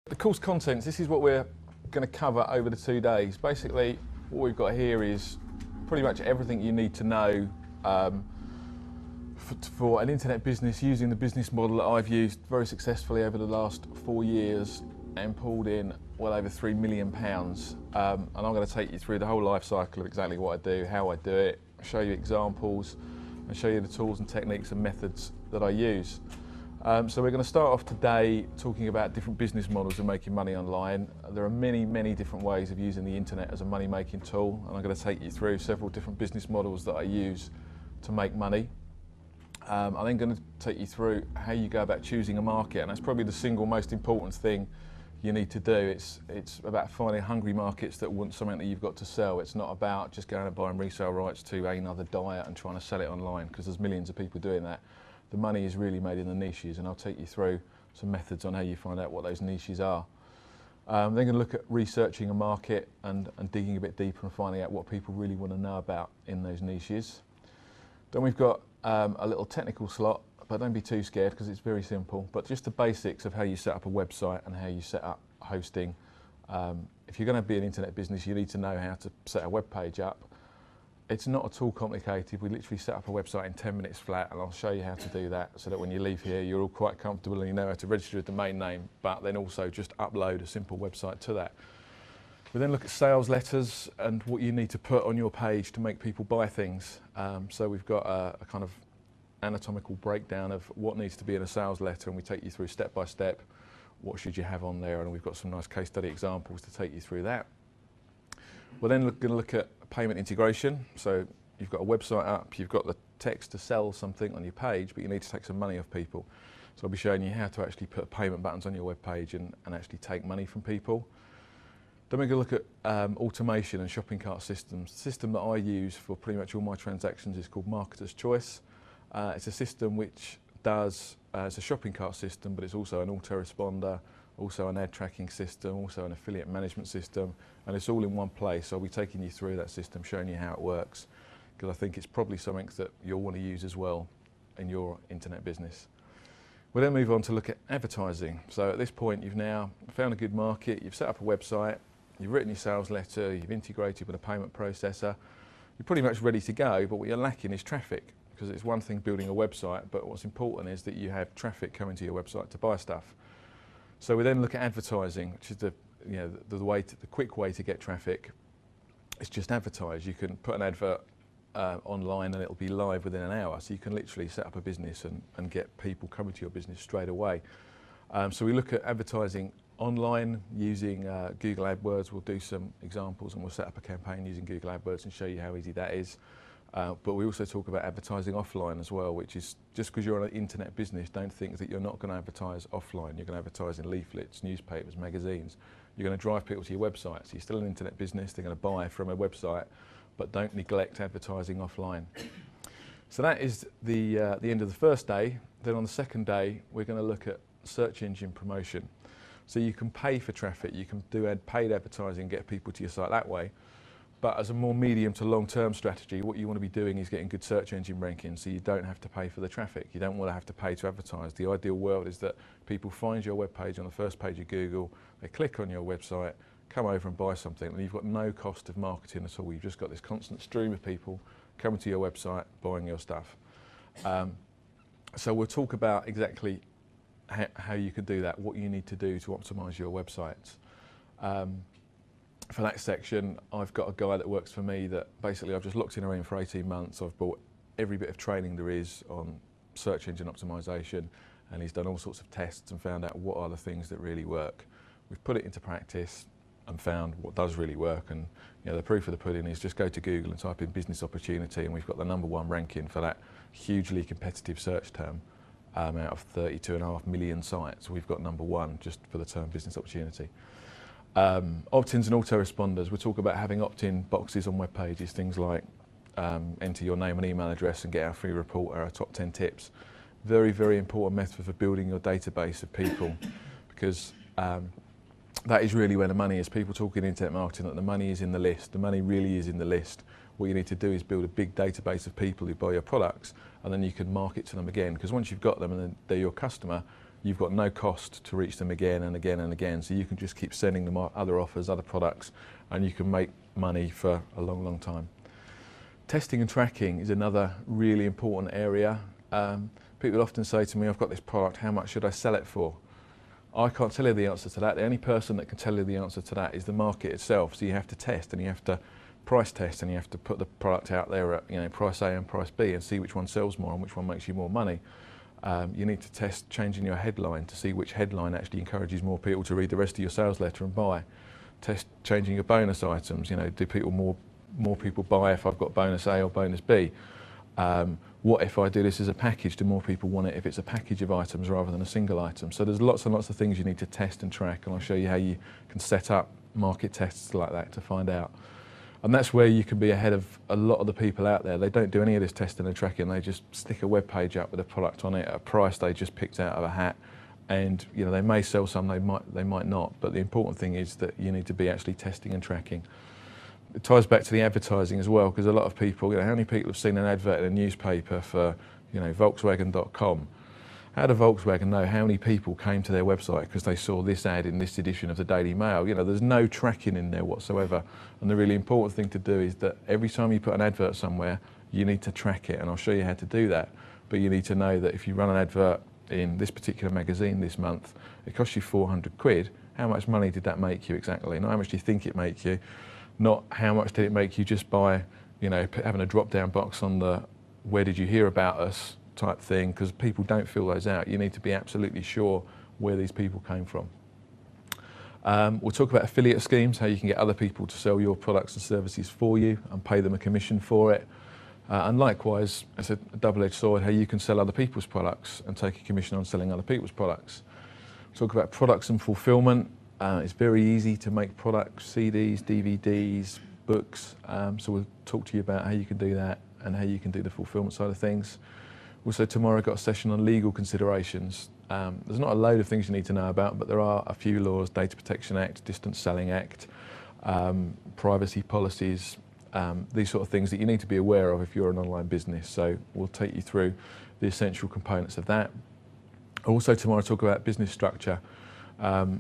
The course contents, this is what we're going to cover over the 2 days. Basically, what we've got here is pretty much everything you need to know for an internet business using the business model that I've used very successfully over the last 4 years and pulled in well over £3 million. And I'm going to take you through the whole life cycle of exactly what I do, how I do it, show you examples and show you the tools and techniques and methods that I use. So we're going to start off today talking about different business models of making money online. There are many different ways of using the internet as a money-making tool, and I'm going to take you through several different business models that I use to make money. I'm then going to take you through how you go about choosing a market, and that's probably the single most important thing you need to do. It's about finding hungry markets that want something that you've got to sell. It's not about just going and buying resale rights to another diet and trying to sell it online, because there's millions of people doing that. The money is really made in the niches, and I'll take you through some methods on how you find out what those niches are. Then going to look at researching a market and digging a bit deeper and finding out what people really want to know about in those niches. Then we've got a little technical slot, but don't be too scared because it's very simple, but just the basics of how you set up a website and how you set up hosting. If you're going to be an internet business, you need to know how to set a web page up. It's not at all complicated. We literally set up a website in 10 minutes flat, and I'll show you how to do that so that when you leave here you're all quite comfortable and you know how to register a domain name, but then also just upload a simple website to that. We then look at sales letters and what you need to put on your page to make people buy things. So we've got a kind of anatomical breakdown of what needs to be in a sales letter, and we take you through step by step what should you have on there, and we've got some nice case study examples to take you through that. We're then going to look at payment integration. So you've got a website up, you've got the text to sell something on your page, but you need to take some money off people. So I'll be showing you how to actually put payment buttons on your web page and actually take money from people. Then we're going to look at automation and shopping cart systems. The system that I use for pretty much all my transactions is called Marketer's Choice. It's a system which does, it's a shopping cart system, but it's also an autoresponder, also an ad tracking system, also an affiliate management system, and it's all in one place. So I'll be taking you through that system, showing you how it works, because I think it's probably something that you'll want to use as well in your internet business. We'll then move on to look at advertising. So at this point you've now found a good market, you've set up a website, you've written your sales letter, you've integrated with a payment processor, you're pretty much ready to go, but what you're lacking is traffic, because it's one thing building a website, but what's important is that you have traffic coming to your website to buy stuff. So we then look at advertising, which is the quick way to get traffic. It's just advertise. You can put an advert online and it'll be live within an hour. So you can literally set up a business and get people coming to your business straight away. So we look at advertising online using Google AdWords. We'll do some examples and we'll set up a campaign using Google AdWords and show you how easy that is. But we also talk about advertising offline as well, which is just because you're an internet business, don't think that you're not going to advertise offline. You're going to advertise in leaflets, newspapers, magazines. You're going to drive people to your website. So you're still an internet business, they're going to buy from a website, but don't neglect advertising offline. So that is the end of the first day. Then on the second day, we're going to look at search engine promotion. So you can pay for traffic, you can do paid advertising, get people to your site that way. But as a more medium to long-term strategy, what you want to be doing is getting good search engine rankings, so you don't have to pay for the traffic. You don't want to have to pay to advertise. The ideal world is that people find your web page on the first page of Google, they click on your website, come over and buy something, and you've got no cost of marketing at all. You've just got this constant stream of people coming to your website, buying your stuff. So we'll talk about exactly how you can do that, what you need to do to optimise your websites. For that section, I've got a guy that works for me that basically I've just locked in a room for 18 months. I've bought every bit of training there is on search engine optimization, and he's done all sorts of tests and found out what are the things that really work. We've put it into practice and found what does really work, and the proof of the pudding is just go to Google and type in business opportunity, and we've got the #1 ranking for that hugely competitive search term out of 32.5 million sites. We've got #1 just for the term business opportunity. Opt-ins and autoresponders, we'll talk about having opt-in boxes on web pages, things like enter your name and email address and get our free report, our top 10 tips. Very important method for building your database of people, because that is really where the money is. People talk in internet marketing that the money is in the list. The money really is in the list. What you need to do is build a big database of people who buy your products, and then you can market to them again, because once you've got them and they're your customer, you've got no cost to reach them again and again and again. So you can just keep sending them other offers, other products, and you can make money for a long, long time. Testing and tracking is another really important area. People often say to me, I've got this product, how much should I sell it for? I can't tell you the answer to that. The only person that can tell you the answer to that is the market itself. So you have to test, and you have to price test, and you have to put the product out there at price A and price B and see which one sells more and which one makes you more money. You need to test changing your headline to see which headline actually encourages more people to read the rest of your sales letter and buy. Test changing your bonus items. Do more people buy if I've got bonus A or bonus B? What if I do this as a package? Do more people want it if it's a package of items rather than a single item? So there's lots and lots of things you need to test and track, and I'll show you how you can set up market tests like that to find out. And that's where you can be ahead of a lot of the people out there. They don't do any of this testing and tracking. They just stick a web page up with a product on it at a price they just picked out of a hat. And they may sell some, they might not. But the important thing is that you need to be actually testing and tracking. It ties back to the advertising as well, because a lot of people, how many people have seen an advert in a newspaper for, Volkswagen.com? How do Volkswagen know how many people came to their website because they saw this ad in this edition of the Daily Mail? There's no tracking in there whatsoever. And the really important thing to do is that every time you put an advert somewhere, you need to track it, and I'll show you how to do that. But you need to know that if you run an advert in this particular magazine this month, it costs you 400 quid. How much money did that make you exactly? Not how much do you think it make you, not how much did it make you just by, having a drop-down box on the where did you hear about us type thing, because people don't fill those out. You need to be absolutely sure where these people came from. We'll talk about affiliate schemes, how you can get other people to sell your products and services for you and pay them a commission for it. And likewise, it's a double-edged sword, how you can sell other people's products and take a commission on selling other people's products. We'll talk about products and fulfillment. It's very easy to make products, CDs, DVDs, books. So we'll talk to you about how you can do that and how you can do the fulfillment side of things. Also tomorrow I've got a session on legal considerations. There's not a load of things you need to know about, but there are a few laws: Data Protection Act, Distance Selling Act, privacy policies, these sort of things that you need to be aware of if you're an online business. So we'll take you through the essential components of that. Also tomorrow I'll talk about business structure.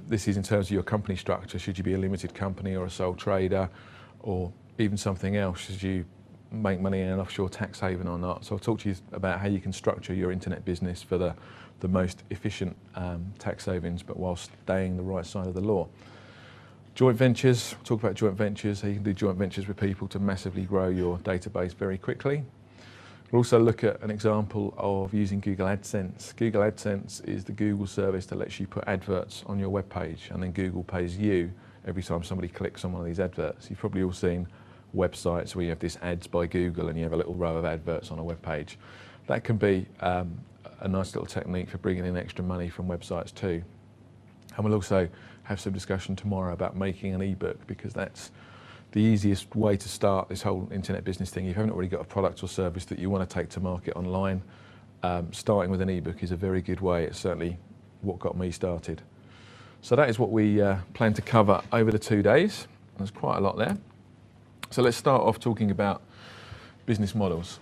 This is in terms of your company structure. Should you be a limited company or a sole trader, or even something else? Should you make money in an offshore tax haven or not? So I'll talk to you about how you can structure your internet business for the most efficient tax havens, but while staying the right side of the law. Joint ventures, we'll talk about joint ventures, how you can do joint ventures with people to massively grow your database very quickly. We'll also look at an example of using Google AdSense. Google AdSense is the Google service that lets you put adverts on your web page, and then Google pays you every time somebody clicks on one of these adverts. You've probably all seen websites where you have this ads by Google and you have a little row of adverts on a web page. That can be a nice little technique for bringing in extra money from websites too. And we'll also have some discussion tomorrow about making an ebook, because that's the easiest way to start this whole internet business thing. If you haven't already got a product or service that you want to take to market online, starting with an ebook is a very good way. It's certainly what got me started. So that is what we plan to cover over the 2 days. There's quite a lot there. So let's start off talking about business models.